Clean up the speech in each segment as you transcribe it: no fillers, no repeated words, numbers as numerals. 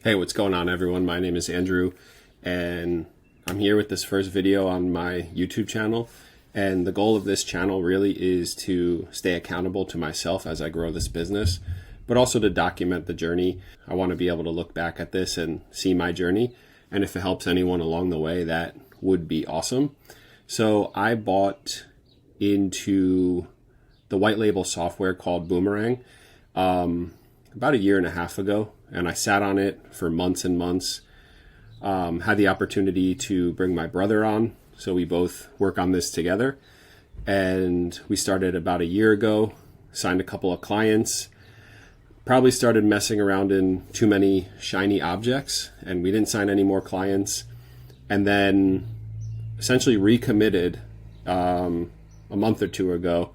Hey, what's going on, everyone? My name is Andrew, and I'm here with this first video on my YouTube channel. And the goal of this channel really is to stay accountable to myself as I grow this business, but also to document the journey. I want to be able to look back at this and see my journey. And if it helps anyone along the way, that would be awesome. So I bought into the white label software called Boomerang about a year and a half ago, and I sat on it for months and months. Had the opportunity to bring my brother on, so we both work on this together. And we started about a year ago, signed a couple of clients, probably started messing around in too many shiny objects, and we didn't sign any more clients. And then essentially recommitted a month or two ago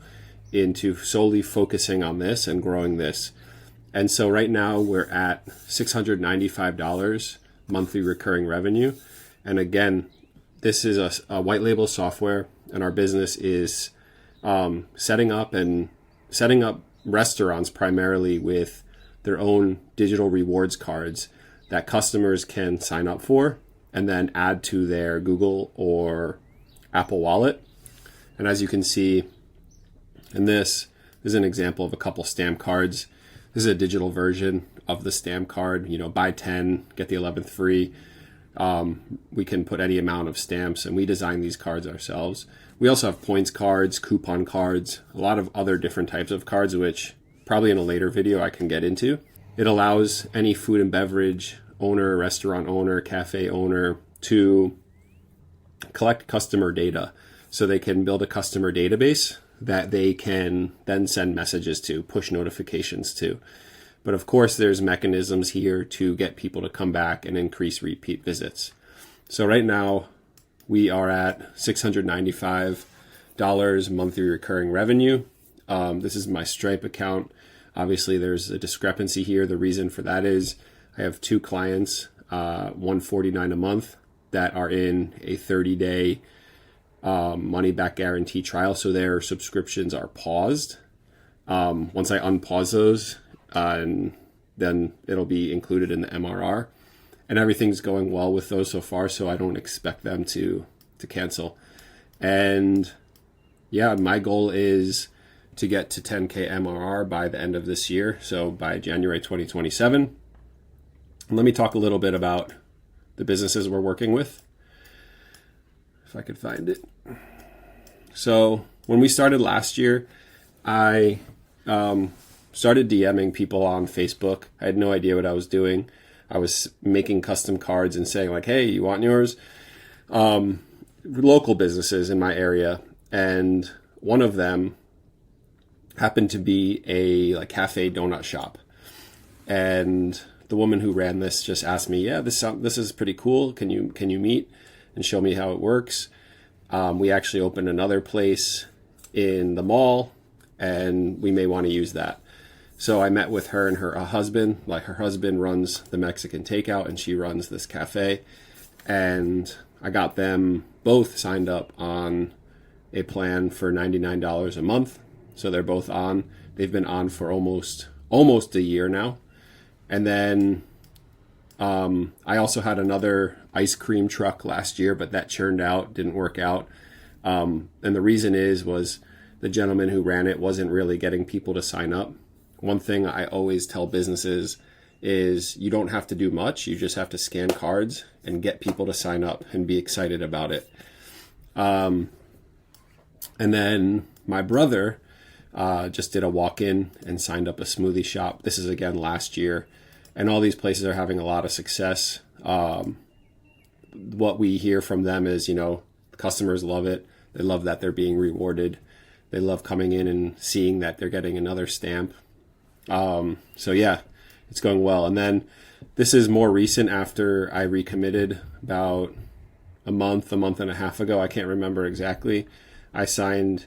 into solely focusing on this and growing this. And so right now we're at $695 monthly recurring revenue. And again, this is a white label software, and our business is setting up restaurants primarily with their own digital rewards cards that customers can sign up for and then add to their Google or Apple Wallet. And as you can see in this is an example of a couple stamp cards. This is a digital version of the stamp card. You know, buy 10, get the 11th free. We can put any amount of stamps, and we design these cards ourselves. We also have points cards, coupon cards, a lot of other different types of cards, which probably in a later video I can get into. It allows any food and beverage owner, restaurant owner, cafe owner to collect customer data so they can build a customer database that they can then send messages to, push notifications to. But of course, there's mechanisms here to get people to come back and increase repeat visits. So right now, we are at $695 monthly recurring revenue. This is my Stripe account. Obviously, there's a discrepancy here. The reason for that is I have two clients, $149 a month, that are in a 30-day money back guarantee trial, so their subscriptions are paused. Once I unpause those, and then it'll be included in the MRR, and everything's going well with those so far, so I don't expect them to cancel. And yeah, my goal is to get to 10K MRR by the end of this year, so by January 2027. And let me talk a little bit about the businesses we're working with, if I could find it. So when we started last year, I started DMing people on Facebook. I had no idea what I was doing. I was making custom cards and saying like, hey, you want yours? Local businesses in my area. And one of them happened to be a cafe donut shop. And the woman who ran this just asked me, yeah, this is pretty cool. Can you meet and show me how it works? We actually opened another place in the mall, and we may want to use that. So I met with her and her husband. Her husband runs the Mexican takeout, and she runs this cafe. And I got them both signed up on a plan for $99 a month. So they're both on. They've been on for almost a year now. And then I also had another ice cream truck last year, but that churned out, didn't work out. And the reason was the gentleman who ran it wasn't really getting people to sign up. One thing I always tell businesses is you don't have to do much. You just have to scan cards and get people to sign up and be excited about it. And then my brother just did a walk-in and signed up a smoothie shop. This is again last year. And all these places are having a lot of success. What we hear from them is, customers love it. They love that they're being rewarded. They love coming in and seeing that they're getting another stamp. So yeah, it's going well. And then this is more recent after I recommitted about a month and a half ago. I can't remember exactly. I signed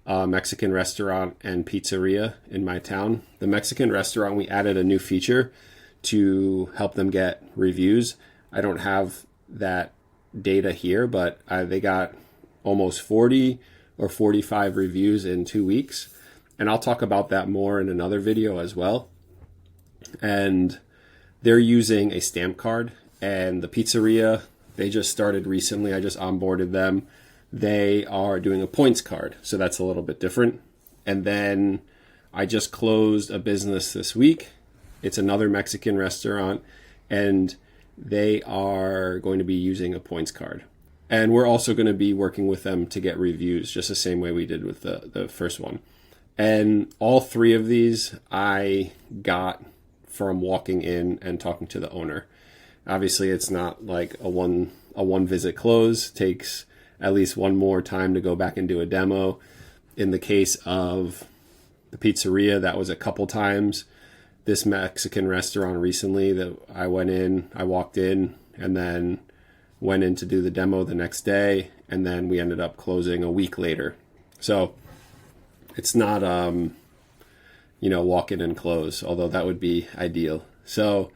a Mexican restaurant and pizzeria in my town. The Mexican restaurant, we added a new feature to help them get reviews. I don't have that data here, but they got almost 40 or 45 reviews in 2 weeks. And I'll talk about that more in another video as well. And they're using a stamp card, and the pizzeria, they just started recently. I just onboarded them. They are doing a points card, so that's a little bit different. And then I just closed a business this week. It's another Mexican restaurant, and they are going to be using a points card. And we're also going to be working with them to get reviews, just the same way we did with the first one. And all three of these I got from walking in and talking to the owner. Obviously, it's not like a one visit close. It takes at least one more time to go back and do a demo. In the case of the pizzeria, that was a couple times. This Mexican restaurant recently that I walked in and then went in to do the demo the next day, and then we ended up closing a week later. So it's not, walk in and close, although that would be ideal. So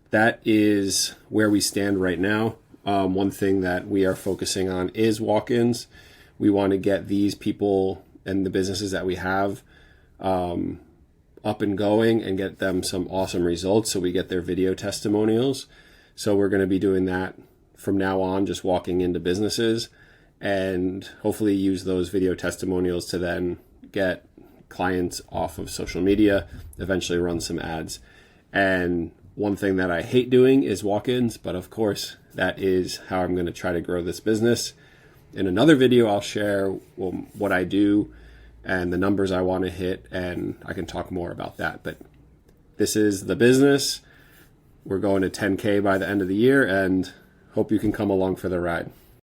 that is where we stand right now. One thing that we are focusing on is walk-ins. We want to get these people and the businesses that we have up and going and get them some awesome results so we get their video testimonials. So we're going to be doing that from now on, just walking into businesses and hopefully use those video testimonials to then get clients off of social media, eventually run some ads. And one thing that I hate doing is walk-ins, but of course that is how I'm going to try to grow this business. In another video, I'll share what I do and the numbers I want to hit, and I can talk more about that. But this is the business. We're going to 10K by the end of the year, and hope you can come along for the ride.